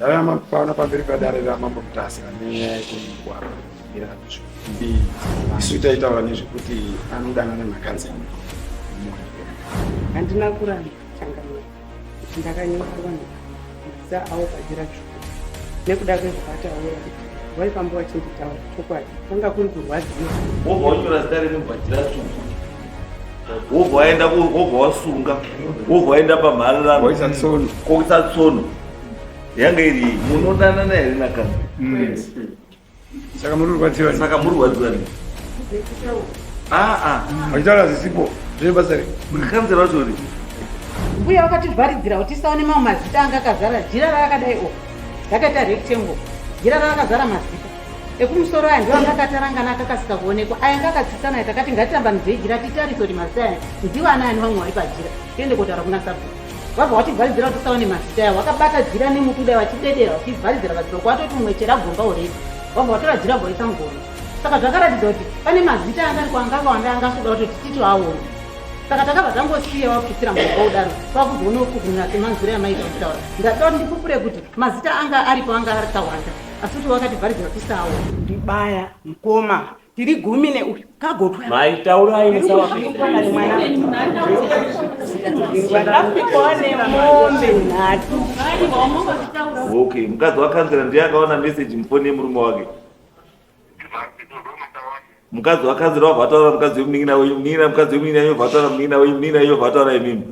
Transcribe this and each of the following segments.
Ndava paona pamberi padare ramambo Mutasa nenyaya yekuwapa iracho isu taitaura nezvekuti anodanana naCouncilor. Handina kuramba changamira kuti ndakanyora vanhu mazita avo paJira nekuda kwezvakataura kuti vaifamba vachinditaura chokwadi kwanga kuri kurwadziwa. Wobva wanyora zita remunhu paJira wobva waenda wobva wasunga wobva waenda pamhararano koisa tsono yange iri munodanana here naCouncilor. Saka mururwadziwa machitaura zvisipo zvebasa Councilor watori mbuya vakativharidzira kuti tisaone mamwe mazita anga akazara jira rakadai o rakaita rectangle jira rakazara mazita ekumusoro aya ndiwo anga akatarangana akakasika kuonekwa aya anga akatsitsana aya takati ngatitambanudzei jira titarise kuti mazita aya ndiwo anaya nevamwe vari paJira tiende kotaura kuna sabhuku vabva vativharidzira kuti tisaone mazita aya wakabata jira nemutuda vachidedera vachivharidzira vadziroko watoti mumwe chera gomba ureti vabva vatora jira bhoisa mugono saka zvakaratidza kuti pane mazita anga ari kwanga akawanda angasuda kuti titi aona saka takabva tangosiya wapfitsira mugomba udaro kwakuzoona kugumira semanzura yamaita kutaura ndatoda kuti ndipupure kuti mazita anga aripo anga akawanda asi kuti wakativharidzira tisaona ndibaya mukoma tiri gumi neuyu kagotwa maitaurai okay mukadzi waCouncilor ndiye akaona message mufoni yemurume wake. Mukadzi waCouncilor wabva ataura mukadzi wemuning'ina wenyu muning'ina mukadzi wemuning'ina wenyu wabva ataura muning'ina wenyu muning'ina wenyu wabva ataura imimi.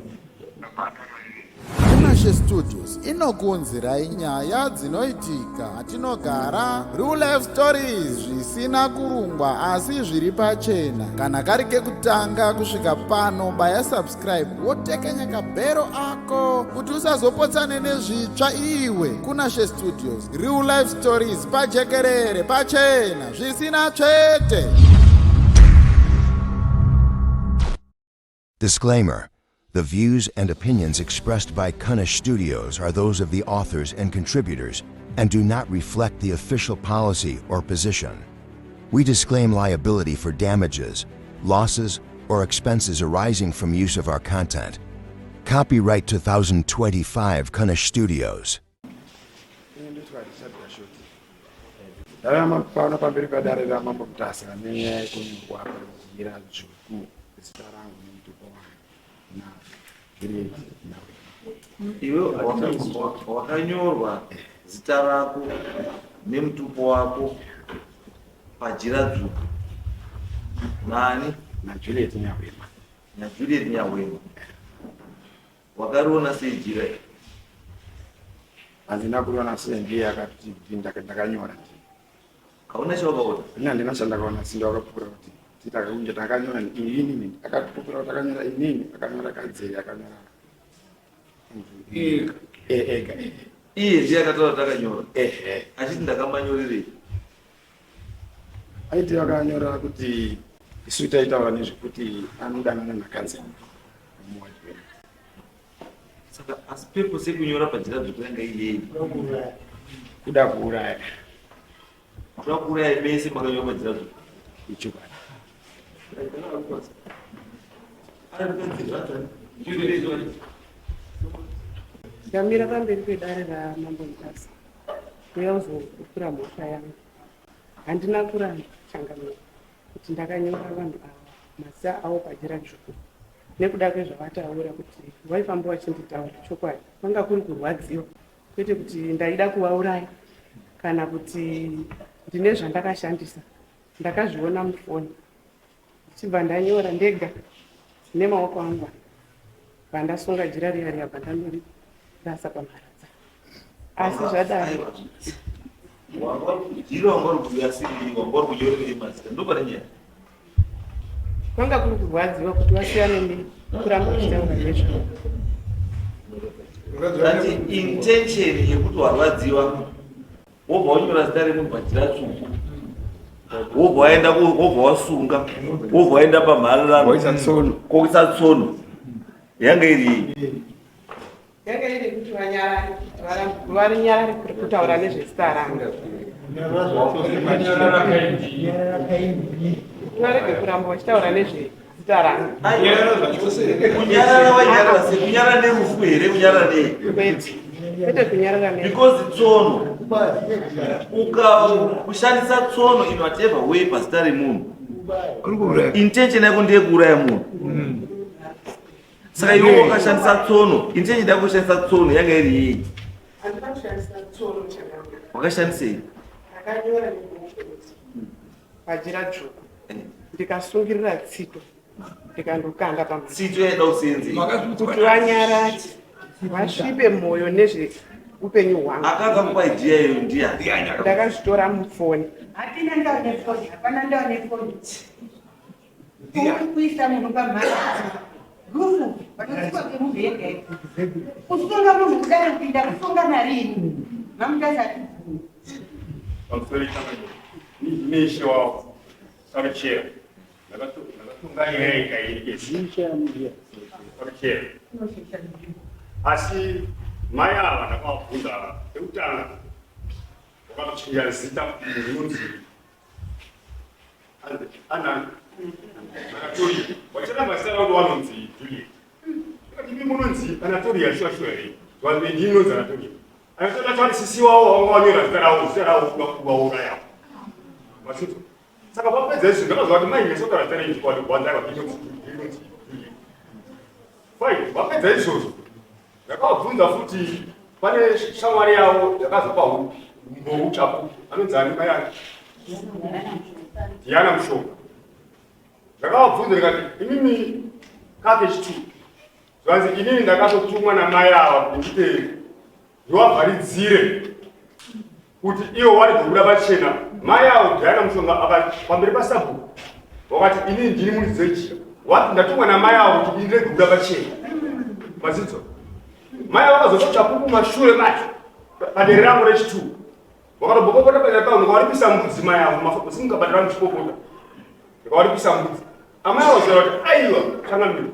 Studios inokuunzirai nyaya dzinoitika atinogara, real life stories zvisina kurungwa asi zviri pachena. Kana kari kekutanga kusvika pano baya subscribe wotekenya kabhero ako kuti usazopotsane nezvitsva iwe. Kunashe Studios, real life stories pajekerere pachena zvisina tsvete. Disclaimer. The views and opinions expressed by Kunish Studios are those of the authors and contributors and do not reflect the official policy or position. We disclaim liability for damages, losses, or expenses arising from use of our content. Copyright 2025 Kunish Studios. Ndava paona pamberi padare ramambo Mutasa nenyaya yekuwapa Ðzvuku zita rangu nemutupo wangu. Iwe wakanyorwa zita rako nemutupo wako paJira Ðzvuku nani? naJuliet Nyawema. Wakariona sei jira? Handina kuriona sei, ndiye akati ndakanyora. Kaona chawakaona? Handina chandakaona, si ndakapupura kuti titakunge takanyora inini akatipupura kuti takanyora inini akanyora kadzei akanyora iye ndiye akataura takanyora achiti ndakambanyorerei aiti akanyora kuti isu taitaura nezvekuti anodanana naCouncilor. saka asi pepo sekunyora paJira Ðzvuku yanga iyei kuda kuuraya mese makanyora paJira Ðzvuku ichokwadi. ndamira pamberi pedare ramambo Mutasa uya uzopupura mhosva yangu. Handina kuramba changamira kuti ndakanyora vanhu ava mazita avo paJira Ðzvuku nekuda kwezvavataura kuti vaifamba vachinditaura chokwadi kwanga kuri kurwadziwa kwete kuti ndaida kuvauraya kana kuti ndine zvandakashandisa. Ndakazviona mufoni chibva ndanyora ndega nemaoko angu bandasunga jira riya riya bandandori rasa pamharadza asi zvadaro jira wangori kuyasiri wangori kunyorere mazita ndoparenya kwanga kuri kurwadziwa kuti wasiyane nekuramba uchitaura nezvo. That intention yekuti warwadziwa wobva wanyora zita remunhu paJira Ðzvuku wobva waenda wobva wasunga wobva waenda pamhararano koisa tsono yange iri kuti varinyarare kutaura nezvezita rangu varege kuramba vachitaura nezvezita rangu. kunyarara wanyarara sekunyarara nerufu here kunyarara nei kwete because tsono kushandisa tsono in whatever way pazita remunhu intention yako ndeyekuuraya munhu saka iwe wakashandisa tsono intention yako kushandisa tsono yanga iri yei wakashandisei paJira Ðzvuku ndikasungirira tsito ndikandokanda tsito yaida usenzei kuti vanyarati vasvipe mwoyo nezveupenyu hwangu akanga paJira iyo ndiani ndakazvitora mufoni hatina ndaone foni hapana ndaone foni kuisa munhu pamhara rufu vanotsikwa kemunhu yega yega kusunga munhu kudai kupinda kusunga narini mamutasati Nisho wao saruchera nakatunga nyika irikesi saruchera asi maya vanakavabvunza eutanga wakatochinja zita rinonzi anani anatoria wachiramba zita raudo vanonzi juliet akati imi munonzi anatoria shuashua rei vanhu vendi inonzi anatoria anatoria tati sisi wavo vanga vanyora zita ravo kuvauraya masito saka papedza izvo ndakazva kuti mainge sokara zita rei chikwadi kwanzaka inonzi fine vapedza izvozvo ndakavabvunza futi pane shamwari yavo yakazopa mbou chapu anonzi ani mayani Diana Mshonga. Ndakavabvunza ndikati imimi package 2 zvanzi inini ndakatotumwa namai ava kuti ndivavharidzire kuti ivo vari kubuda pachena. Mai avo Diana Mshonga pamberi pasabhuku wakati inini ndini muridzi weJira wati ndatumwa namai avo kuti ndiri kubuda pachena. Mazidzo mai avo vakazotocha pupu mashure macho padere rangu rechi2 wakatobhokopota padera pavo ndikavaripisa mbudzi mai avo singabatira muchipopota ndikavaripisa mbudzi amai avo zera kuti aiwa changamiro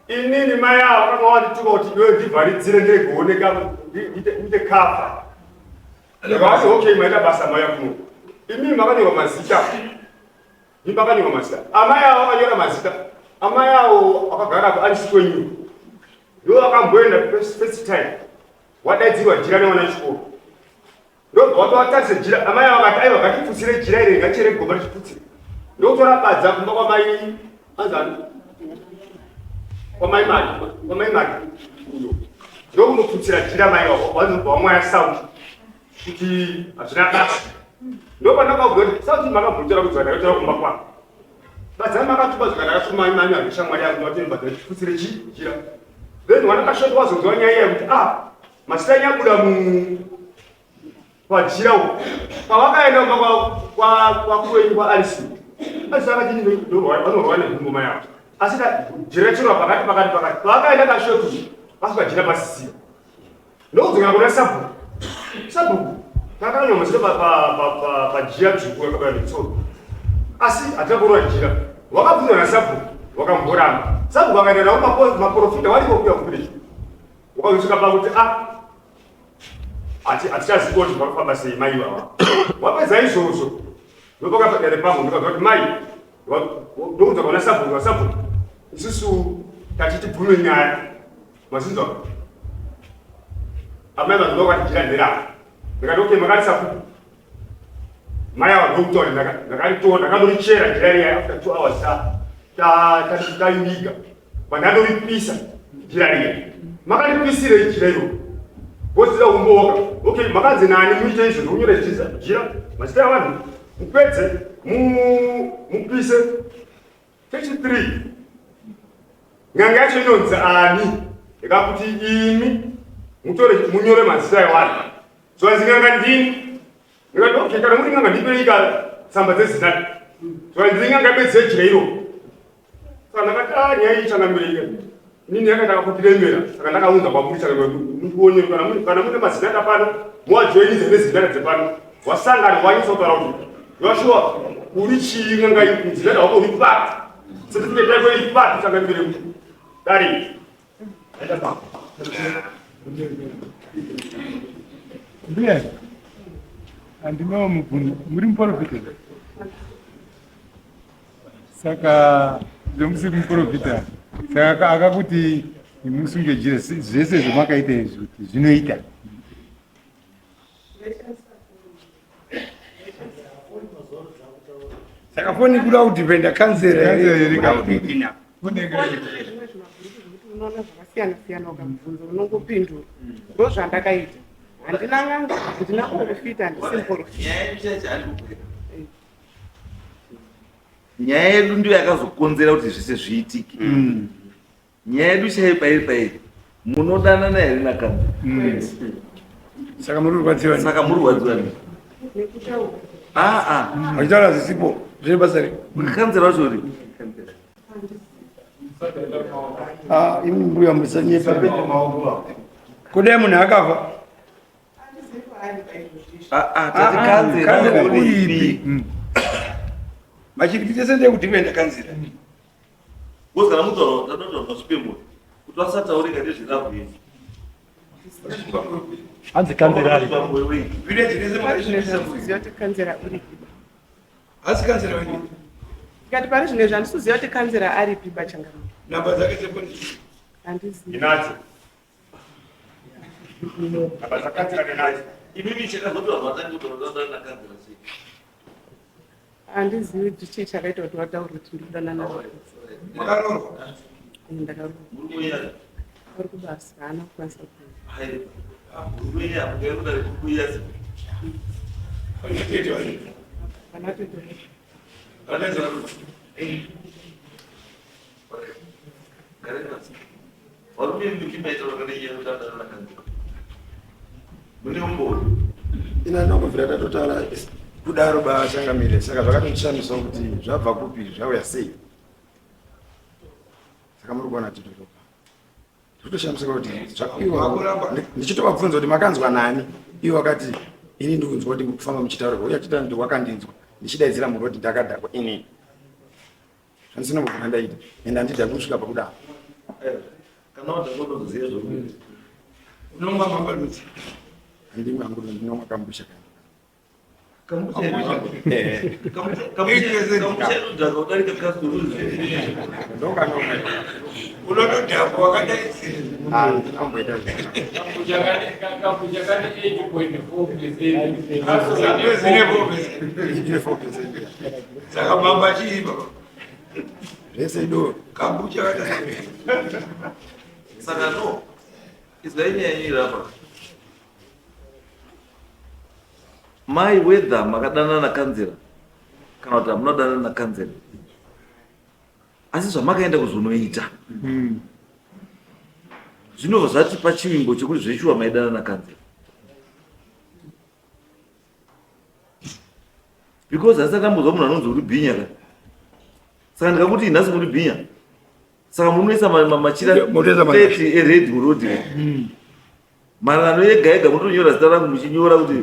inini mai avo vakanga vandituka kuti iwe ndivharidzire ndiregooneka ndite kafa ndikavati okay maita basa mai akuno imimi makanyorwa mazita imi makanyorwa mazita amai avo vakanyora mazita amai avo vakagara kuanisitwenyu ndo vakamboenda first time wadaidzirwa Jira nevana chikoro ndobva watatarise Jira amai avo vakati aiwa ngatiputsire Jira iri ngachere gomba richiputsire ndokutora badza kumba kwamai anzani kwamai mati uyo ndokunoputsira Jira mai wavo vanobva vamwaya sauti kuti hazvina basa ndopandakabvira kuti sauti makabvutira kuti zvandakatora kumba kwavo badza makatupa zvakandakasoma imani hazvishamwari yangu ndovati ndiputsire Jira then wanakashoti wazonzwa nyaya yekuti mazita nyabuda paJira uko pavakaenda kwakuwenyu kwaAlisi akati vanorwa nehungoma yavo asi Jira chirwa pakati pavakaenda kashoti vasuka pasisira ndokudzokera kuna sabhuku takanywa mazita paJira Ðzvuku yakabaya netsoro asi hatakorwa Jira wakabvunzwa nasabhuku wakamboramba sabhuku akaenda navo maprofita varikokuya kuvileji wakazosvika pakuti hatichazivi kuti vakufamba sei mai vava wapedza izvozvo ndopaka padere pangu ndikazva kuti mai ndokunza kwana sabhuku isusu tatiti bvume nyaya mazinzwa amai vanzokati Jira nderava ndikati okay makati sabhuku mai ava ndokutauri ndakaritora ndakandorichera Jira riya after 2 hours taiviga pandandoripisa Jira riya makaripisire Jira iro vosida kumboka okay makadzi nani muite izvo ndikunyore Jira mazita avanhu mupedze mupise 33 nyanga yacho inonzi ani ikakuti imi munyore mazita evanhu zvanzi nyanga ndini ndikati okay kana muri nyanga ndipereka tsamba dzezinati zvanzi ndiri nyanga bedze Jira iro saka ndakati nyaya iyi changamire nini yakaita kutiremera saka ndakaunza kwamuri changamire kana mune mazinata pano muwajoinize nezinata dzepano wasangana wanyisotaura kuti yoshua uri chii nyanga nzinata wako uri pati certificate yako iri pati changamire dari Bien. Andino muri muprofita. Saka ndomusi muprofita. Saka akakuti musunge Jira zvese zvamakaita izvi zvinoita Saka foni kuda kudipenda councilor unoona zvakasiyana siyana ukamubvunza unongopindura ndozvandakaita handina n'anga handina profita handisi profita nyaya yedu ndiyo yakazokonzera kuti zvese zviitike. Nyaya yedu chaipairi pairi munodanana here nakanza. Saka muri kurwadziwa ni? Saka muri kurwadziwa ni? Vachitaura zvisipo zvine basa rei? Kanzera wacho uri? Imi mbuya musanyepa. Kudai munhu akafa? Tati kanzera uripi? Machiripite sende kudipenda kanzera. Wozana mutauro tatotaura zvipembo kuti vasataurika nezvirabveni. Hanzi kanzera ari. Village rese ndinoziva kuti kanzera uripi. Asi kanzera wani? Tikati pari zvine zvandinoziva kuti kanzera aripi pachangamiro. Namba dzake dzefoni? Handizivi. Inadzo. Namba dzakanzera nenadzo. Imimi chakazotaurwa tangotaura nakanzera sei? Handizivi kuti chii chakaita kuti wataura kuti ndodanana. Makaroorwa? Ndakaroorwa. Muri muyana? Uri kubasa haana kukwanisa kuenda. Muri muyana mukaenda kuyasi? Ina nongobvira tatotaura kudaro bachangamire saka zvakatoshamisa kuti zvabva kupi zvauya sei. Saka muri kuona titotopa zvitoshamisika kuti ndichitovabvunza kuti makanzwa nani iwo wakati ini ndikunzwa kuti kufamba muchitaurwa uye achita ndi wakandinzwa ndichidaidzira munhu kuti ndakadhakwa ini zvandisina kugona ndaita ende handidha kusvika pakudaro. Kana wadakotoziva zvokuti unomwa mambaludzi? Handimwe hangu ndinomwa kambusha unotodhakwa wakadaizira saka mamba chiiba zvese do kambucha kadai. Saka no izvainyanyirapa mai wedha makadanana nakanzera kana kuti hamunodanana nakanzera asi zvamakaenda kuzonoita zvinobva zvati pachivimbo chekuti zveshuwa maidanana nakanzera because hasati ambozva munhu anonzi uri bhinya ka saka ndikakuti nhasi muri bhinya saka munoisa machira 30 ered road marano ega ega mutonyora zita rangu muchinyora kuti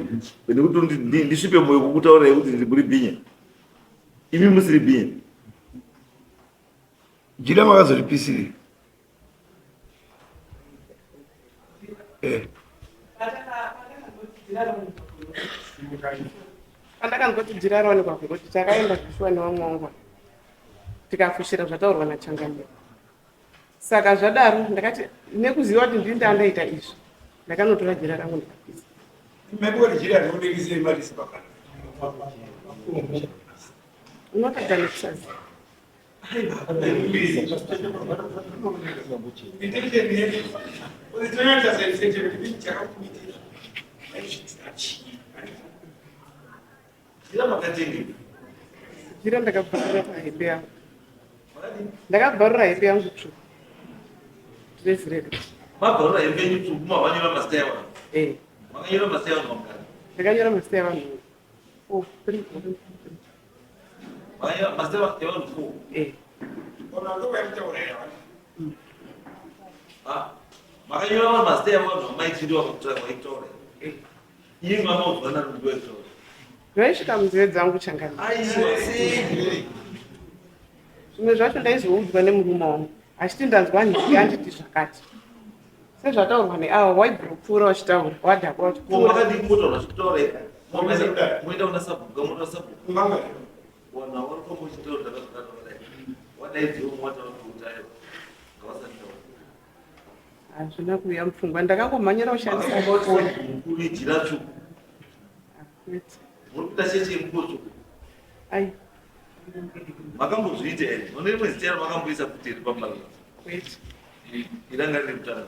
nekuti ndisvipe moyo kukutaurirai kuti ndiri muri bhinya imi musiri bhinya. Jira makazoripisiri pandakangoti jira raonekwa kuti takaenda kushuwa nevamwangwa tikafushira zvataurwa nachangamiro. Saka zvadaro ndakati nekuziva kuti ndini ndandaita izvi ndakanotora jira rangu ndikapisa. Mekuri jira rinodekize marisi pakana. Unotadza nekusazi. Jira ndakabharura pahepe yangu. Ndakabharura hepe yangu tsvuku. Ndezireda. Mabharura hepe yenyu tsvuku mavanyora mazita evanhu? Makanyora mazita evanhu vamukana? Ndakanyora mazita evanhu 4, 3. Makanyora mazita evanhu 4? Makanyora mazita evanhu vamaitiri vakutaura vaitaura? Iye mamauzwana kuti vaitaura? Zvaisvika munzeve dzangu changamiro. Zvimwe zvacho ndaizoudzwa nemurume wangu achiti ndanzwa nhiki anditi zvakati sezvataurwa neavo waibhurupfuura wachitaura wadhakwa wachipfuura moenda una sabhuka moenda sabhuka wana waripo muchitaura ndakazodaro wadaidziwo mwataura kuutayo ngavasataura hazvina kuuya mupfungwa ndakangomhanyira kushandisa foni mukuru ijira tsvuku muri kuita cheche yemukoto Ai, makambozviita here one rimwe zita iro makamboisa kuti iri pamarara wait. iranga riri kutanga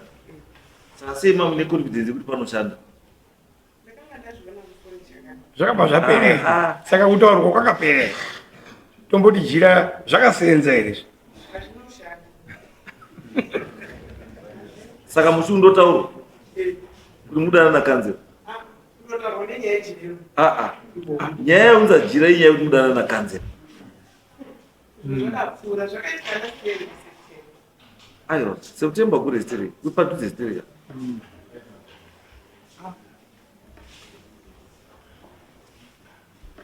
saka sei mamune confidence kuti panoshanda zvakabva zvapera saka kutaurwa kwakapera tomboti jira zvakasenza here saka musi undotaurwa kuti mudanana Councilor nyaya yaunza jira inyaya yekuti mudanana Councilor aiwa September kurestere kupadhuze stere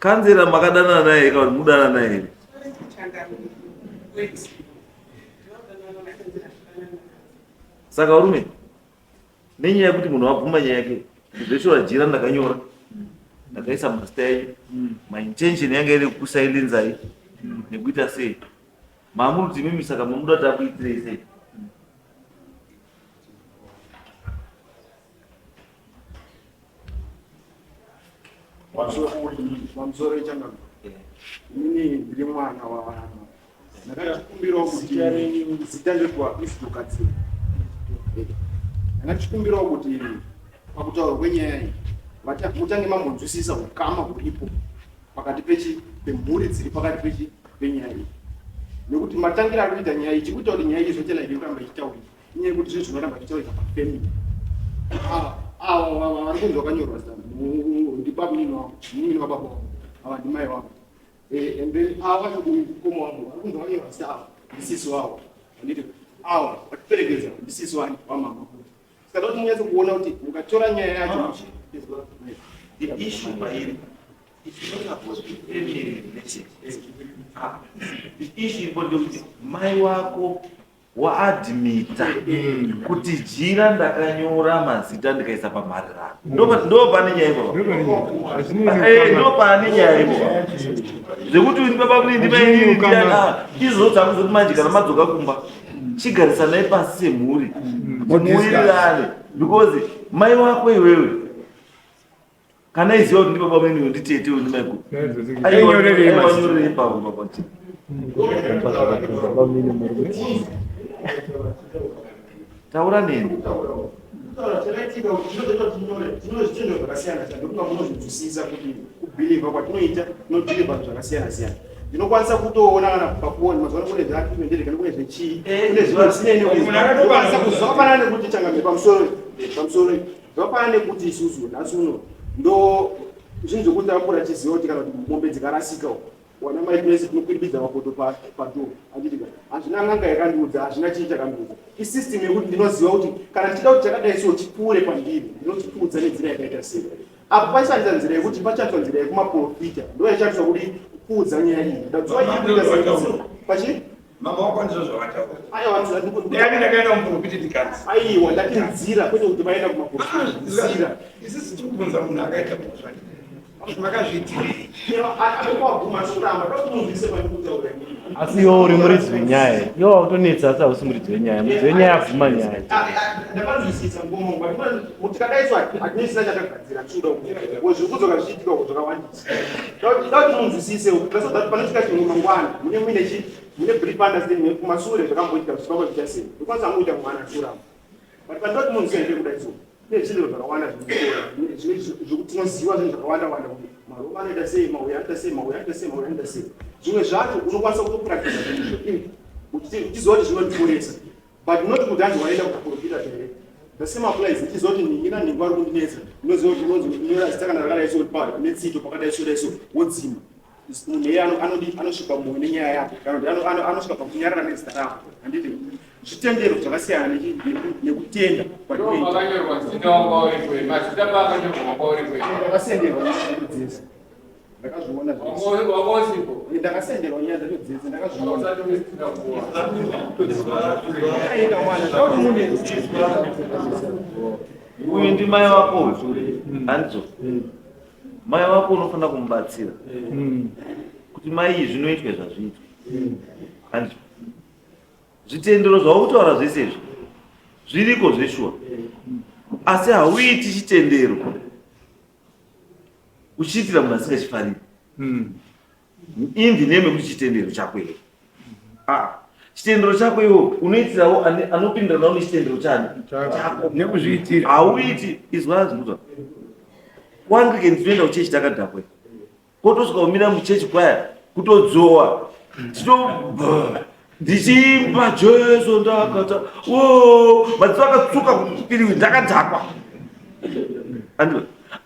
Councilor makadanana naye kana mudanana naye here saka varume nenyaya yekuti munhu wabvuma nyaya yake zveshora jira ndakanyora ndakaisa masta yenyu maintention yanga iri kusailenzai nekuita sei maamuri kuti mimi saka munoda kuti akuitirei sei pamusoro echangano inini ndiri mwana wavanhu ndakatikumbirawo kuti zita ndekuwa isitokadzira ndakatikumbirawo kuti pakutaura kwenyaya iyi mutange mambonzwisisa ukama huripo pakati pemhuri dziri pakati penyaya iyi nekuti matangira ari kuita nyaya iyi chikuita kuti nyaya iyi izotela iri kuramba ichitaurika inyaya yekuti zvinhu zvinoramba ichitaurika pafamily ava vari kunzi wakanyorwa zita ndibabunini wababa wavo ava ndimai wavo and then ava vachokukoma wavo vari kunzi wakanyorwa zita ava ndisisi wavo anditi ava vachiperekedza ndisisi wamama kuti saka kuti munyatso kuona kuti mukatora nyaya yacho the issue mairi it's not about family relations the issue involved kuti mai wako waadmita kuti jira ndakanyora mazita ndikaisa pamarara ndo pane nyaya ipo ndo pane nyaya ipo zvekuti uri baba kuti ndimainiaa izozotsa kuzoti manje kana madzoka kumba chigarisanai pasi semhuri muwirirane because mai wako iwewe kana iziva kuti ndibaba mweni nditete ndimaiku aiwanyorere pavo papati taura neni zvakasiyana kuti kubhilivha kwatinoita nodhilivha zvakasiyana siyana ndinokwanisa kutoona kana pakuona mazuva kune zvaatendere kana kune zvechii kune zvivasineinokwanisa kuzofanana nekuti changamire pamusoro zvafanana nekuti isusu nhasi uno ndo zvinhu zvokuti akura chiziva kuti kana kuti mombe dzikarasika wana maipuresi tinokwiribidza mapoto padoo anditi hazvina n'anga yakandiudza hazvina chii chakandiudza isystem yekuti ndinoziva kuti kana tichida kuti chakadai so chipfuure pandiri ndinochipfuudza nenzira yakaita sei apo pachishandisa nzira yekuti pachishandiswa nzira yekumaprofita ndo yachishandiswa kuti kupfuudza nyaya iyi ndadziva iikuita pachi mama wako ndizvo zvavataura ndakaenda muprofita tikanzi aiwa ndati nzira kwete kuti vaenda kumaprofita isisi tikubvunza munhu akaita zvakadai makazviitirei asi iwo uri muridzi wenyaya iwo wautonetsa asi hausi muridzi wenyaya muridzi wenyaya abvuma nyaya ndakanzwisisa ngomongwa tikadaiswa hatinisina chatakagadzira chuda zviri kudzoka zvichiitika zvakawandisa da tinonzwisise tasodati panotika chimwe mangwana mune brief understanding kumasure zvakamboitika zvichivakwa zvichasei ndikwanisa muita mwana churama but pandoti munzwisenge kudaiso kune zvinhu zvakawanda zvekuti tinoziva zvinhu zvakawanda-wanda kuti maroma anoita sei mauya anoita sei mauya anoita sei mauya anoita sei zvimwe zvacho unokwanisa kutopuraktiza uchiziva kuti zvinotiporesa but not kuti hanzi waenda kuprofita here the same applies uchiziva kuti ningina ningu ari kundinetsa unoziva kuti unonzi zita kana rakadai so netsito pakadai so dai so wodzima munhu iye anosvika mumwe nenyaya yako kana kuti anosvika pakunyarara nezita rako handiti zvitendero zvakasiyana nekutenda ndakasenderwa dzese ndakazviona ndakasenderwa nyaya dzacho dzese ndakazviona uyu ndi mai wako handizo mai wako unofanira kumubatsira kuti mai iyi zvinoitwa zvazviitwa handizo zvitendero zvautaura zvese izvi zviriko zveshuwa asi hauiti chitendero uchiitira munhu asingachifariri indi neme kuti chitendero chako iwe chitendero chako iwe unoitirawo anopindira nawo nechitendero chako nekuzviitira hauiti izvazvinota kuangirike ndinoenda kuchechi takadhakwe kotosvika kumira muchechi kwaya kutodzowa ndichimba Jesu ndakata madziso akatsuka kupiriwi ndakadhakwa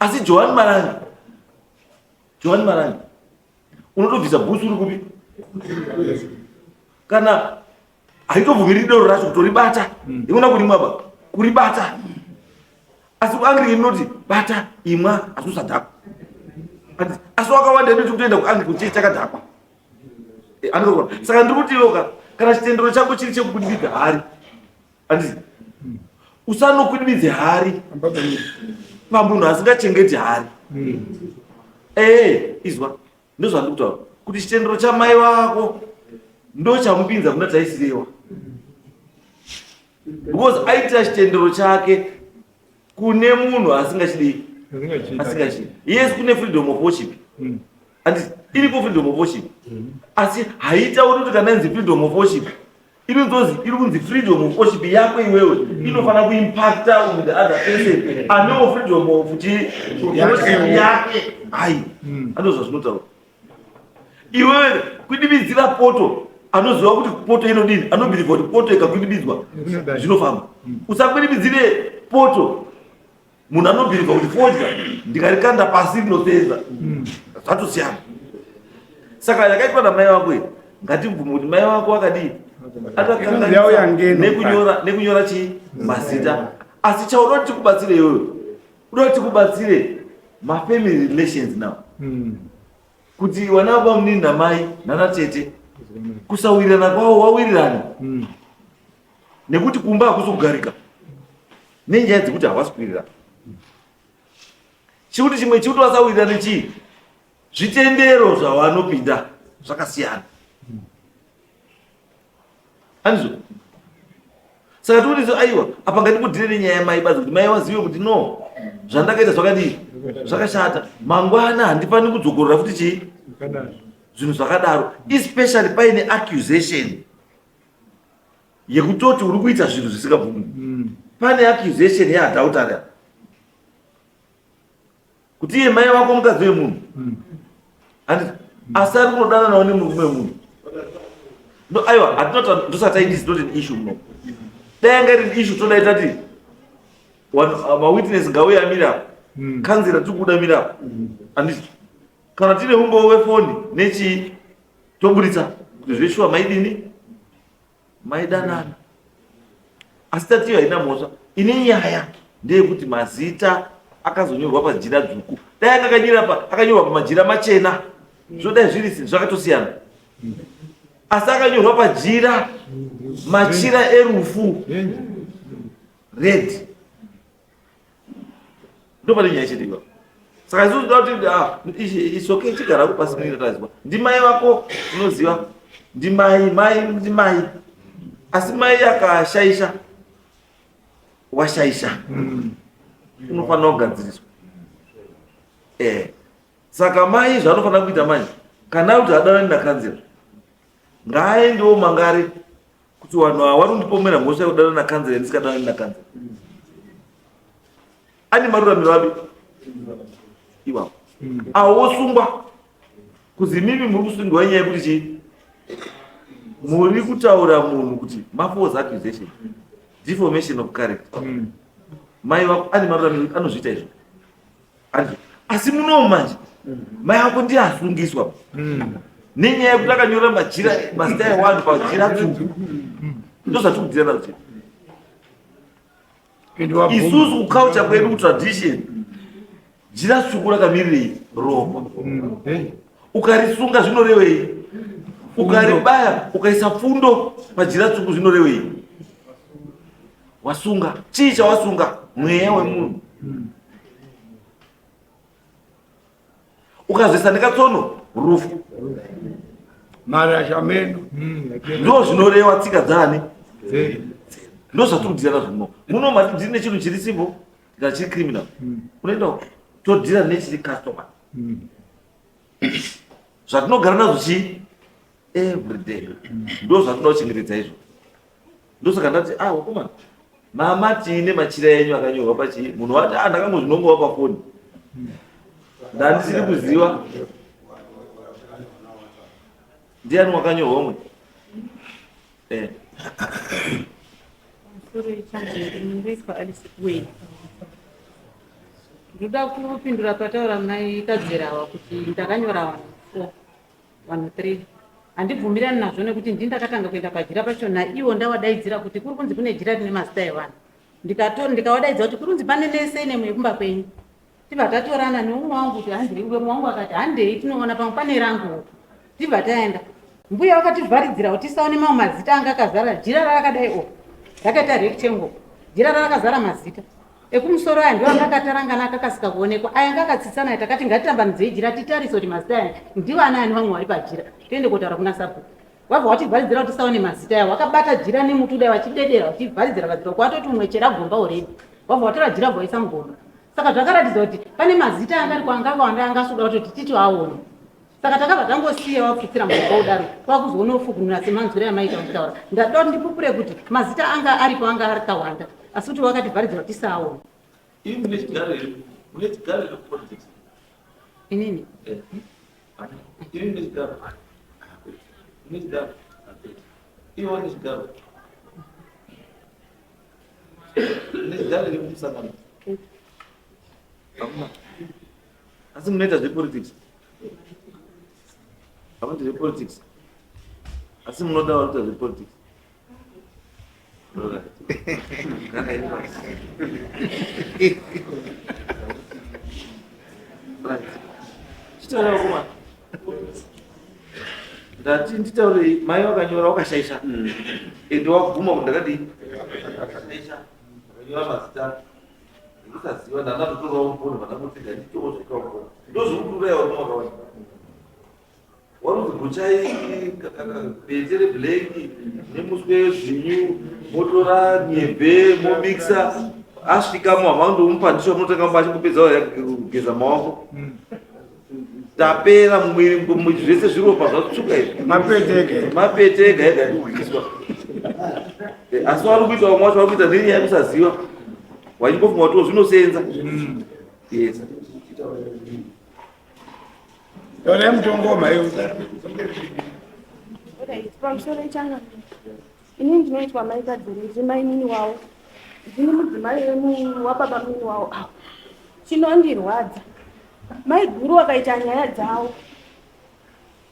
asi Johani Marangi unotobvisa bhusu uri kupi kana haitobvumiriri doro racho kutoribata ikona kurimwaba kuribata asi kuangirike inoti bata imwa asi usadhakwa asi wakawanda ndoti kutoenda kuangirike kuchechi takadhakwa saka ndiri kutiroka kana chitendero chako chiri chekukudimidza hari handisi usanokudimidze hari pamunhu asingachengeti hari izwa ndozvandiri kutaura kuti chitendero chamai vako ndo chamupinza kuna taisirewa because aitira chitendero chake kune munhu asingachidi yes kune freedom of worship handisi iripo freedom of worship asi haitauri kuti kana inzi freedom of worship inonzi iri kunzi freedom of worship yako iwewe inofana kuimpacta with the other person anewo freedom of worship yake hai andozva zvinotaura iwewe kudimidzira poto anoziva kuti poto inodini anobhirivha kuti poto ikakudimidzwa zvinofamba usakudimidzire poto munhu anobhirivha kuti fodya ndikarikanda pasi rinosenza zvatosiyana saka yakaitwa namai vako ngatibvume kuti mai vako akadii akakanganisa nekunyora chii mazita asi chaudoti tikubatsire iyoyo udoti tikubatsire mafamily relations now kuti vana vamunini namai nanatete kusawirirana kwavo wawirirane nekuti kumba hakuzokugarika nenyaya dzekuti havasi kuwirirana chikuti chimwe chikuti vasawirirane chii zvitendero zvavanopinda zvakasiyana andizvo saka tikuti aiwa apa ngatibudhire nenyaya yamai badzi kuti mai vazive kuti no zvandakaita zvakadii zvakashata mangwana handifani kudzokorora futi chii zvinhu zvakadaro especially paine accusation yekutoti uri kuita zvinhu zvisingabvumi pane accusation yeadultery kuti iye mai vako mukadzi wemunhu asi ari kunodananawo nemurume wemunhu aiwa hatinoti ndosataindisi not an issue muno dainga iri issue todaita ti mawitness ngauye amira kanzira tiri kuda mira handisi kana tine umbo wefoni nechi toburitsa kuti zveshuwa maidini maidanana asi tatiyo haina mhosva ine nyaya ndeyekuti mazita akazonyorwa paJira Ðzvuku dai akanyorwa pamajira machena zvodai zviri zvakatosiyana asi akanyorwa paJira machira erufu red ndopane nyaya chete saka isusu toda kuti isoke chigara kupasi kunoitataziva ndimai vako unoziva ndimai asi mai akashaisha washaisha unofanira kugadziriswa saka mai zvaanofanira kuita mai kana kuti adanani nakanzira ngaaendewo mangari kuti vanhu ava vanondipomera mhosva yekudanana nakanzira ndisingadanani nakanzira ane maruramiro api iwapo awosungwa kuzi mimi muri kusungiwa nyaya yekuti chii muri kutaura munhu kuti mafalse accusation deformation of character mai vako ane maruramiro anozviita izvo asi munomu manje mai vako ndiye asungiswa nenyaya yekuti akanyora majira mazita evanhu paJira Ðzvuku ndozvatikubhira nazo isusu kuculture kwedu kutradition Jira Ðzvuku rakamirei ropa ukarisunga zvinorevei ukaribaya ukaisa fundo paJira Ðzvuku zvinorevei wasunga chii chawasunga mweya wemunhu ukazoisa nekatsono rufu marasha meno ndo zvinoreva tsika dzani ndo zvatirikudhira nazvo muno ndine chinhu chiri simple kana chiri criminal unoenda todhira nechiri customer zvatinogara nazvo everyday ndo zvatinochengetedza izvo. Ndosaka ndati wakomana mama tiine machira enyu akanyorwa pachii. Munhu wati ndakambozvinongowa pafoni ndandisiri kuziva ndiani wakanyorwa umwe. Ndoda kupindura pataura mai Kadzirawa kuti ndakanyora vanhu 3. Handibvumirani nazvo nekuti ndakatanga kuenda paJira pachona iwo ndawadaidzira kuti kuri kunzi kune Jira rine mazita evanhu. Ndikawadaidza kuti kuri kunzi pane nesenemu yekumba kwenyu. Tibva tatorana neumwe wangu kuti handiri umwe wangu akati handei tinoona pamwe pane rangu. Tibva taenda. Mbuya wakativharidzira kuti tisaone mamwe mazita anga akazara Jira rakadai rakaita rectangle. Jira rakazara mazita. Ekumusoro aya ndiwo akatarangana akakasika kuonekwa. Aya ngakatsitsana takati ngatitambanidze Jira titarise kuti mazita aya ndiwo ani vamwe vari paJira. Tiende kotaura kuna sabhuku. Wabva wativharidzira kuti tisaone mazita aya wakabata Jira nemutuda wachidedera wachivharidzira vadzira kwatoti umwe chera gomba already. Wabva watora Jira waisa mugomba. Saka zvakaratidza kuti pane mazita anga ari kwangakawanda angasuda kuti titi aone. Saka takabva tangosiya wapfutsira mugomba udaro. Kwakuzoona ufugunura semanzwiro yamaita mutaura. Ndatoda kuti ndipupure kuti mazita anga aripo anga akawanda. Asi kuti wakativharidzira kuti tisaone. Ini munechigaro politics. Inini? Ini munechigaro. Munechigaro. Iwo nechigaro. Munechigaro remusangano. Asi munoita zvepolitics. Hamuiti zvepolitics. Asi munoda kuita zvepolitics. Chitaura kuma ndati nditaure mai wakanyora wakashaisha ende waguma kundakadi wakanyora mazita ndisaziva ndandatotorawo mufoni vandamutinda nditowo zvakaukona ndozvikuturaiwa nomakaona waruzi guchai bete rebleki nemuswe zvinyu motora nyebve momikisa asvikamo hamandomupandiswa munotanga machikupedza kugeza maoko tapera mumwiri zvese zviropa zvatutsvuka izvi mapete ega ega ndikuiswa asi wari kuita wamwe wacho wari kuita nenyaya yekusaziva wachimbofunga kuti zvinosenza yes Yona mtongoma hiyo. Pamusoro changa. Ini ndinoitwa mai Kadzirawa mai mini wawo. Ndini mudzimai wababa mini wawo. Chinondirwadza. Mai guru wakaita nyaya dzawo.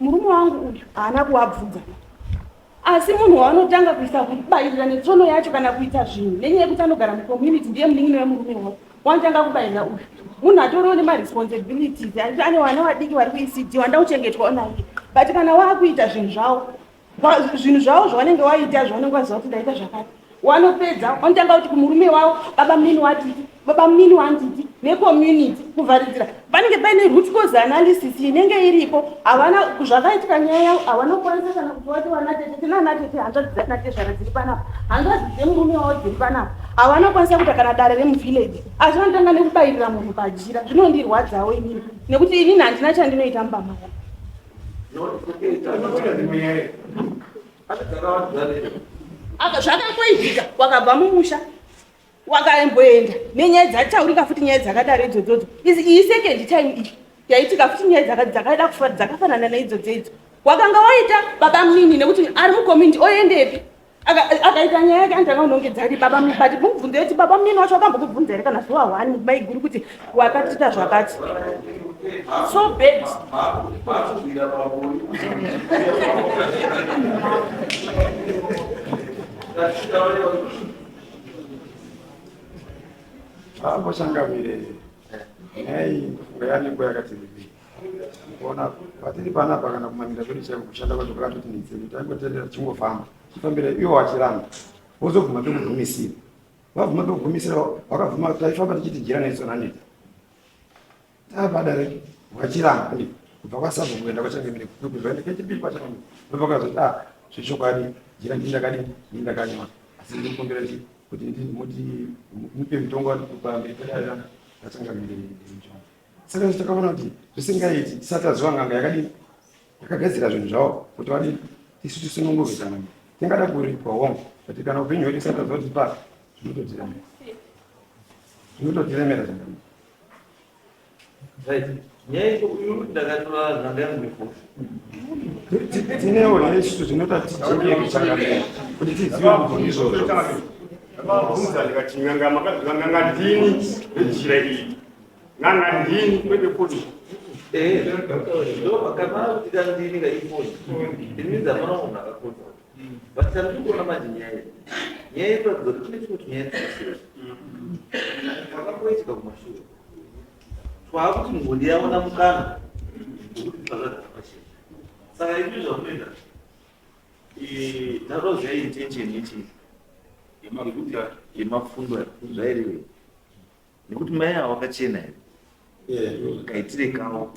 Murume wangu uyu haana kuwabvunza. Asi munhu waanotanga kuisa kubairira netsono yacho kana kuita zvinhu nenyaya yekuti anogara mucommunity ndiye munin'ino wemurume wawo. Wanotanga kubairira uyu. Munhu atoriwo nemaresponsibilities ane vana vadiki vari kuECD wanda kuchengetwa naye. But kana waakuita zvinhu zvavo zvavanenge waita zvavanenge waziva kuti ndaita zvakati wanopedza wanotanga kuti kumurume wavo baba mini watiti baba mini wanditi necommunity kuvharidzira panenge paine root cause analysis inenge iripo. Havana zvakaitika nyaya yavo havana kukwanisa kana kuti wati wanatete tinanatete hanzvadzi dzatinatezvara dziri panapa hanzvadzi dzemurume wavo dziri panapa havana kukwanisa kuita kana dare remuvillage. Asi vanotanga nekubairira munhu paJira zvinondirwadzawo inini nekuti inini handina chandinoita mubama zvakakoitika wakabva mumusha wakaemboenda nenyaya dzataurika futi nyaya dzakadaro idzodzo iyi second time iyi yaitika futi nyaya dzakafanana naidzodzo idzo wakanga waita baba munini nekuti ari mucommunity oendepi akaita nyaya yake andanga unongedza kuti baba munini but mubvunze kuti baba munini wacho wakambokubvunza here kana zuva 1 maiguru kuti wakatiita zvakati so bad. Hapo changamire nei kuyani kuyakati kuona patiri panapa kana kumanyira kuti chaiwo kushanda kwacho kwakatoti nitseni tangotendera chingofamba chifambire iwo wachiramba wozoguma pekugumisira waguma pekugumisira wakavhuma taifamba tichiti Jira naisonanita tapadare wachiramba kubva kwasabhu kuenda kwachangamire kubva kechipiri kwachangamire ndopakazoti zvechokwadi Jira ndindakanywa asi ndikumbira kuti muti mupe mutongo wandikupa mberi pedara ndachangamire njo saka takaona kuti zvisingaiti tisataziva nganga yakadini yakagadzira zvinhu zvavo kuti vadini isu tisinongovhetana tingada kuripwa wangu kuti kana upenyu hwedu tisataziva kuti pa zvinototiremera zvakadini. Tinewo nesu zvinota tijengeke changamira kuti tizive kuti izvozvo ndakabvunza ndikati nganga ndini njira iyi nganga ndini kwete kuti ndopakamara kuti kandini ngaifoni ndinidza mana munhu akakodza but tandikuona manje nyaya itodzidzo kuti kune chimwe chinyaya dzakasiyana kwakamboitika kumashure twakuti mhuri yaona mukana wekuti zvakadzakapachena saka izvi zvakunoita taroziva intention yechii yemafundo yakufunzwa here nekuti mai avo wakachena here kaitire kavo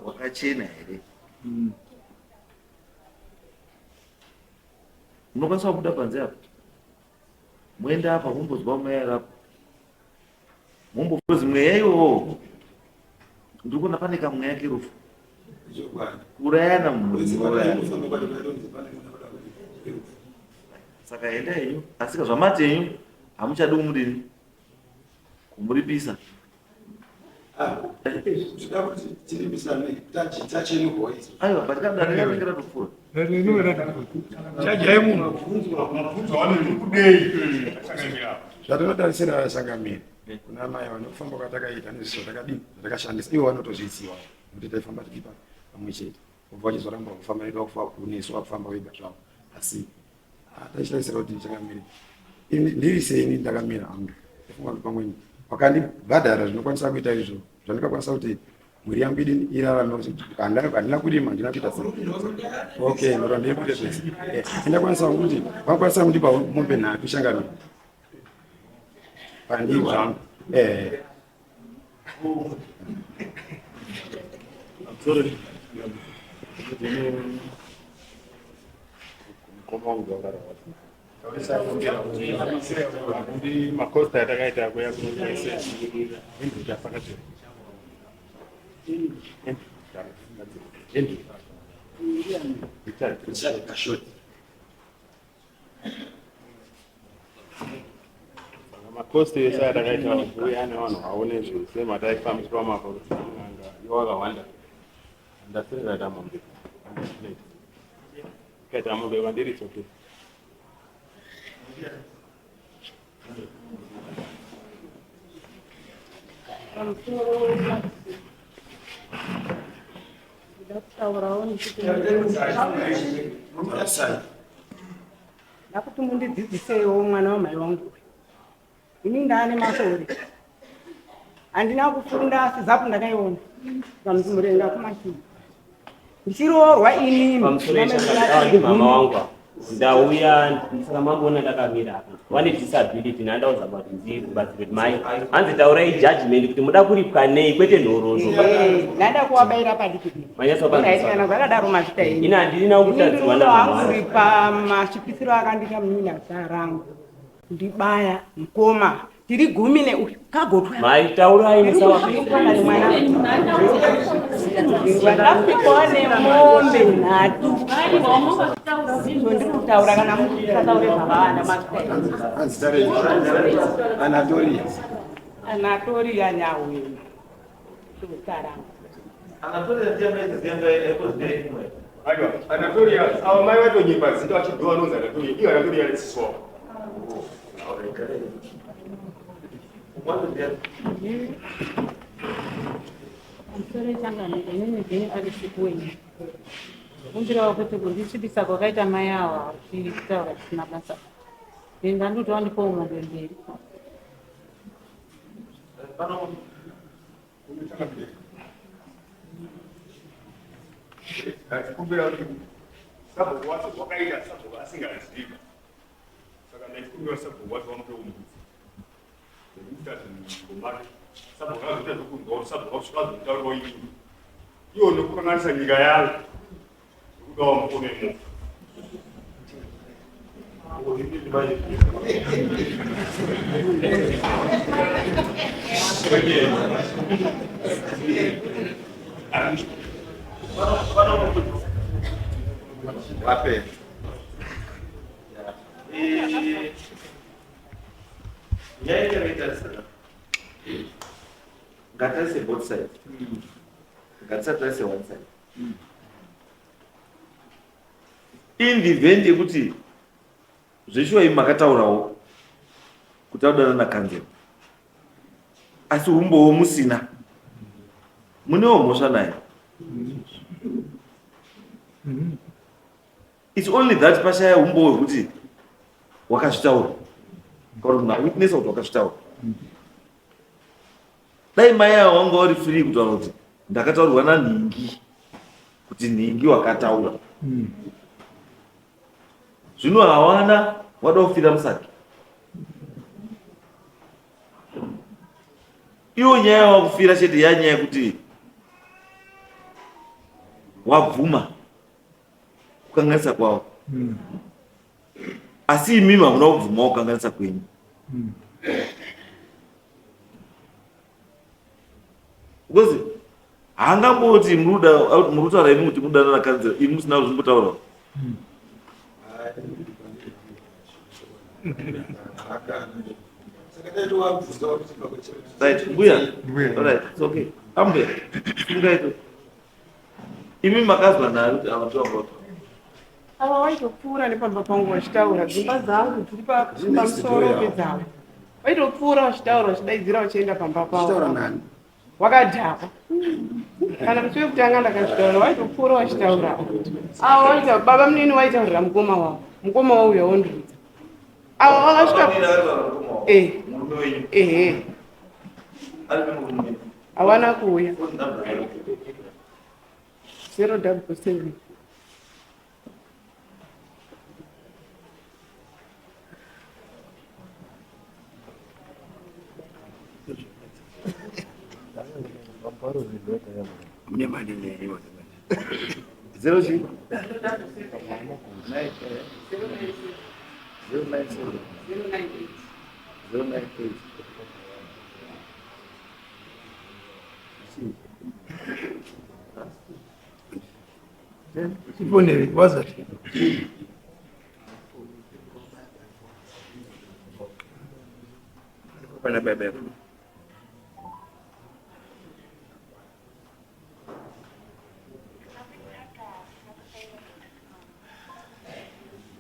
wakachena here munokwanisa kubuda panze apa moenda apa mombozwa mweya rapo mombofozi mweya iwowo ndiri kuona pane kamweya kerufu kurayana mumwe saka enda henyu asika zvamati henyu hamuchadi kumudini kumuripisa aiwa but kandaringaringira tofura zvatinotarisira shangamiri kuna mai vanofamba kwatakaita nezviso takadini zvatakashandisa ivo vanotozviziva kuti taifamba tichipa pamwe chete ubva vachizoramba kufamba nedu kuneswa kufamba vega zvavo asi tachitarisira kuti shangamiri ndiri seni ndakamira hangu ifunga kuti pamweni wakandibhadhara zvinokwanisa kuita izvo zvandingakwanisa kuti mwiri yangu irarama handina kurima handina kuita sei okay ndora ndeipute pese indakwanisa kuti wakwanisa kundipa mombe nhatu shangamiri pandii zvangu makosta yatakaita kuya kunoese indika pakati makosti ese atakaita kuya ane vanhu vaone zvinhu semataifambiswa mapaanga iwo akawanda ndasirikaita mombe kaita mombe kwandiri tsoke ndakuti mundidzidzisewo mwana wamai wangu ini ndaane masori handina kufunda sizapu ndakaiona pamurenga kumashini ndichiroorwa inini mama wangu ndauya saka mamboona ndakamira apa vane disability nandauza kuti ndiribatsira kuti mai hanzi taurai judgment kuti muda kuripwa nei kwete nhoroondo ndada kuwabaira padikidikana zvakadaro mazita ini handina kutadziwa naanguripa masvipisiro akandita munina zarangu ndibaya mukoma tiri 10 kagotwa mai taurai musawapikwane mombe nhatu ndiri kutaura kana mutaure zvakawanda anatoria nyawe Anatolia, ava mai vatonyimba zita vachidhiwa vanonzi Anatolia, iyo Anatolia nesiswa. musoro changamira inini ndini parisikuweni kumbirawo kuti kundisvibisa kwakaita mai avo achitaura zvisina basa ndandoti wandipowo mombe mberi kumbira kuti sabhuku wacho wakaita sabhuku asingazivi saka ndaikumbira sabhuku wacho wamupewo mudzi nekuita zvinhu ngomake sabhuku azoita zvokunzwa kuti sabhuku wasvika zvinotaurirwa inini iwo nekukanganisa nyika yayo nekudawo mukomemo Wape. Ngatarise both sides. Ngatarise one side. In the event yekuti zveshuwa imi makataurawo kuti anodanana Councilor, asi umbowo musina, munewo mhosva naye. It's only that pashaya umbowo wekuti wakazvitaura kana kuti witness kuti wakazvitaura. Dai mai wanga uri free kutaura kuti ndakataurirwa naNhingi kuti Nhingi wakataura. Zvino hawana wada kufira musaki. Iyo nyaya wakufira chete yanyaya yekuti wabvuma kukanganisa kwawo. Asi imi hamuna kubvuma kukanganisa kwenyu. Because haangamboti murutaura imi kuti mudanana Councilor, imi musina kuzvimbotaura. Right, Buya. All right, it's okay. I'm there. Imi makazwa nani anatoa moto. Ava waitopfuura nepamba pangu vachitaura dzimba dzangu dziri pamusoro pedzavo. Waitopfuura vachitaura vachidaidzira vachienda pamba pavo. Wakadhakwa. Kana kuti wekutanga ndakazvitaura waitopfuura vachitaura. Ava waita baba munini waitaurira mukoma wavo. Mukoma wavo uyo wondudza. Ava vakasvika. Hawana kuuya. 077. Mune mali neyo. 097. Sipone, what's that? Pana bebe.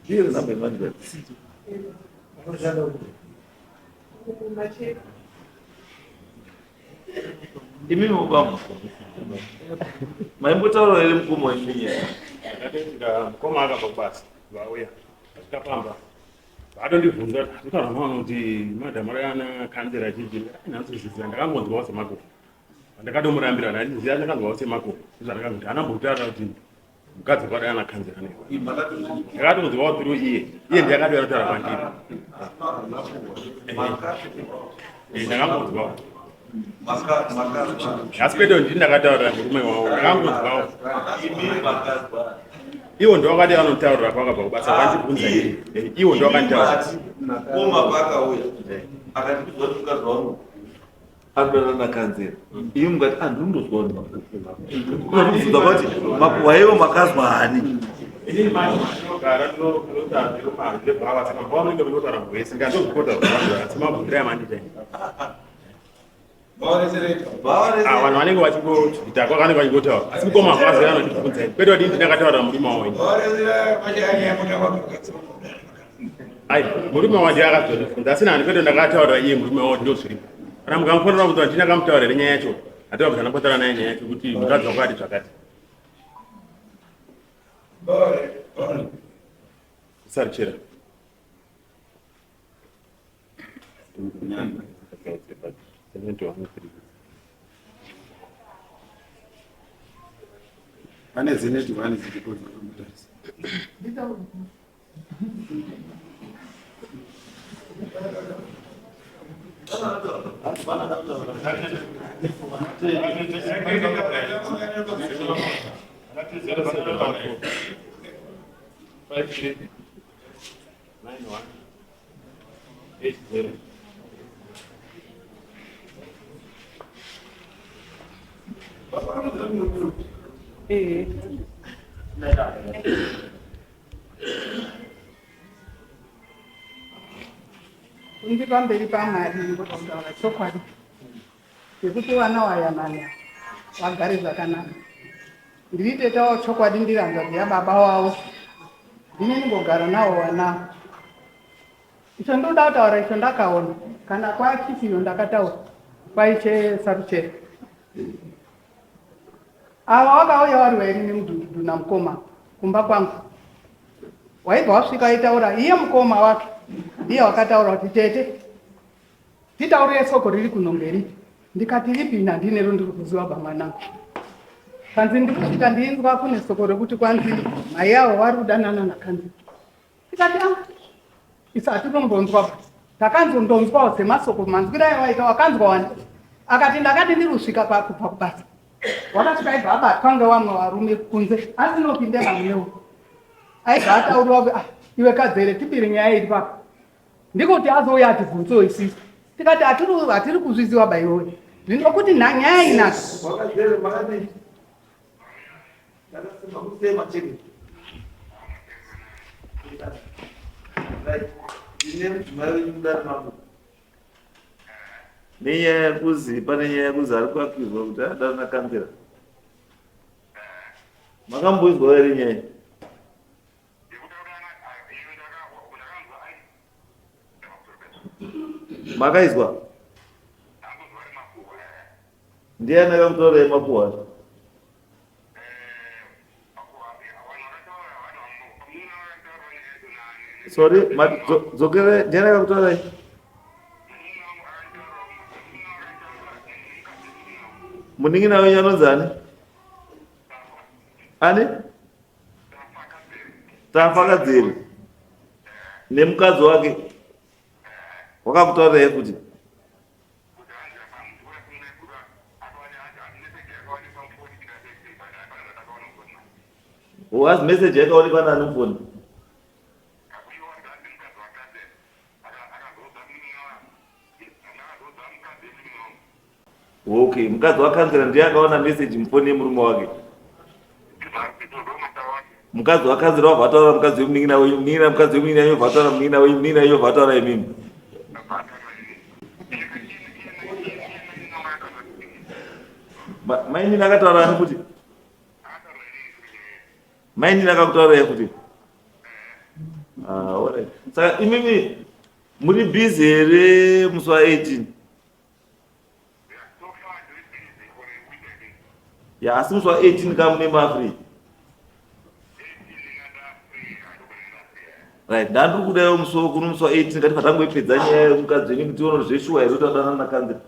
Here is number 100. Imi mukoma. Maimbotaura ere mukoma weminya. Akatenga mukoma akabva kubasa vauya akapamba. Vaatondibvunza nditaura mwana kuti madhamu ana Councilor achiti natsozviziva ndakangonzwawo semakoko. Ndakatomurambira ndaziva ndakanzwawo semakoko. Zvandakamuti anambotaura kuti mukadzi kwada ana Councilor newe. Ndakatonzwawo through iye ndakadira kutaura kwandiri. Ndakangonzwawo. Asi pedo ndini ndakataura murume wavo ndakangonzwawo. Iwo ndo wakati anotaurira kwakabva kubasa vandibvunza iwo ndo wakanitaura. Koma pakauya akatibvunza kuti mukadzi wangu anodanana Councilor. Imi mukati andinondozwa unotibvunza kuti waiwo makazwa hani. Ini manje ndinogara ndinotaura zvemazvo zvebhava saka pavanenge vanotaura zvese ngandozvikota zvavanhu asi mabvunzira yamandiita. Vanhu vanenge vachingozvita kwakanenge vachingotaura asi mukoma mavazi anondibvunza kwete kuti ndakataura murume wavo. Ai murume wavo ndiakazozvibvunza asi nani kwete ndakataura iye murume wavo ndozviripo. Kana mukamufonera kuti ndini akamutaurira nyaya yacho atava kuti anambotaura naye nyaya yacho kuti mukadzi wakati zvakati. Sarchera. Pane zineti vane zilipo Mutasa. 99180. Undi pamberi pamari ngotaura chokwadi yekuti vana wayananya vagare zvakanaka. Ndiriitetawo chokwadi ndiranza ya baba wavo ndine ngogara nawo wana. Icho ndoda kutaura icho ndakaona kana kwachifiyo ndakataura kwaiche saruchere ava wakauya vari vairi nemudhudhudhu namukoma kumba kwangu waibva wasvika aitaura iye mukoma wake ndiye wakataura kuti tete titaurire soko riri kuno mberi. Ndikati ripi ndine ndiri kuziva bamwanangu kanzi ndikusvika ndinzwa kune soko rekuti kwanzi mai avo vari kudanana nakanzi. Tikati isa hatinombonzwa takanzondonzwawo semasoko manzwira aiwaita wakanzwa wani. Akati ndakati ndiri kusvika kubva kubasa wakasvika aibva abatwa ngevamwe varume kunze asinopinde vamwewo aibva atauriwa kuti iwe kadzere tibiri nyaya iri papa ndikuti azouya atibvunzewo isisi. Tikati hatiri kuzviziva baiwowe zvinokuti nyaya inasi nenyaya yekuzi pane nyaya yekuzi ari kuakwirwa kuti adanana Councilor. Makamboizwa here nyaya? Makaizwa? Ndiani akamutaura yemakuhwa? Sorry, dzokere ndiani akamutaura? Muningina wenyu anonzani? Ani? Takati nemukadzi wake wakakutaura here kuti was message yakaonekwa nani mufoni? Okay, mukadzi waCouncilor ndiye akaona message mufoni yemurume wake. Mukadzi waCouncilor wabva ataura mukadzi wemuningina wenyu, muningina mukadzi wemuningina wenyu wabva ataura muningina wenyu, muningina wenyu wabva ataura imimi. Maini nakataura ani kuti? Maini nakakutaura kuti? Alright. Saka imimi muri busy here musi wa18? Ya asi musi wa18 kamune mafree. Right, ndandiri kudayo musoro kuno musi wa18 ngati patangoipedza nyaya yemukadzi wenyu kuti tione zveshuwa here kuti adanana naCouncilor.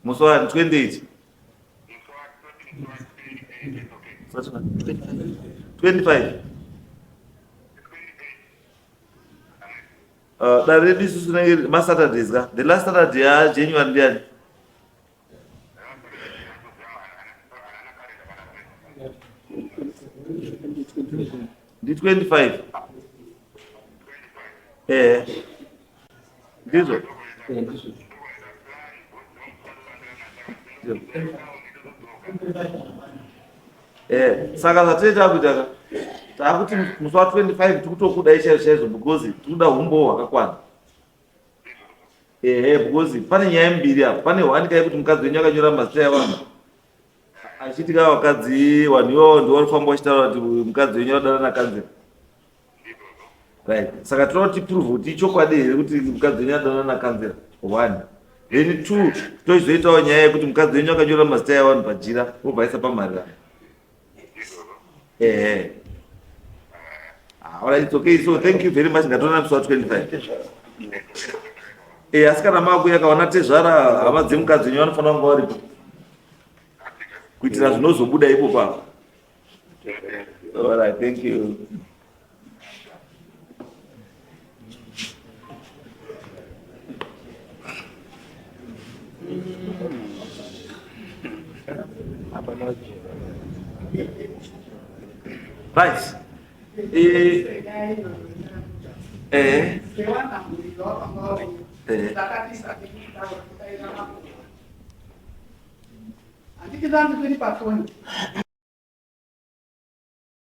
Musi wa 28. 25. Dare redu isusu nenge maSaturdays ka? The last Saturday yaJanuary ndiani? Ndi 25. Ndizvo? Saka zvatinoita kuita takuti musi wa 25 tikutokudai chaizvo because tikuda umbo hwakakwana. Because pane nyaya mbiri apa. Pane one kai kuti mukadzi wenyu akanyora mazita evanhu achitika vakadzi vanhu ivavo ndivo varifamba vachitaura kuti mukadzi wenyu adanana naCouncilor. Right. Saka tinoti prove kuti ichokwadi here kuti mukadzi wenyu adanana naCouncilor. 1. Then 2 tozoitawo nyaya yekuti mukadzi wenyu akanyora mazita evanhu paJira vobva vaisa pamharira. Alright, it's okay. So thank you very much. Ngatona musi wa 25. Asi kana makuya kaona tezvara hama dzemukadzi wenyu vanofanira kunge varipo kuitira zvinozobuda ipo papa. Alright, thank you. Right. Anditi zangu zili pafoni.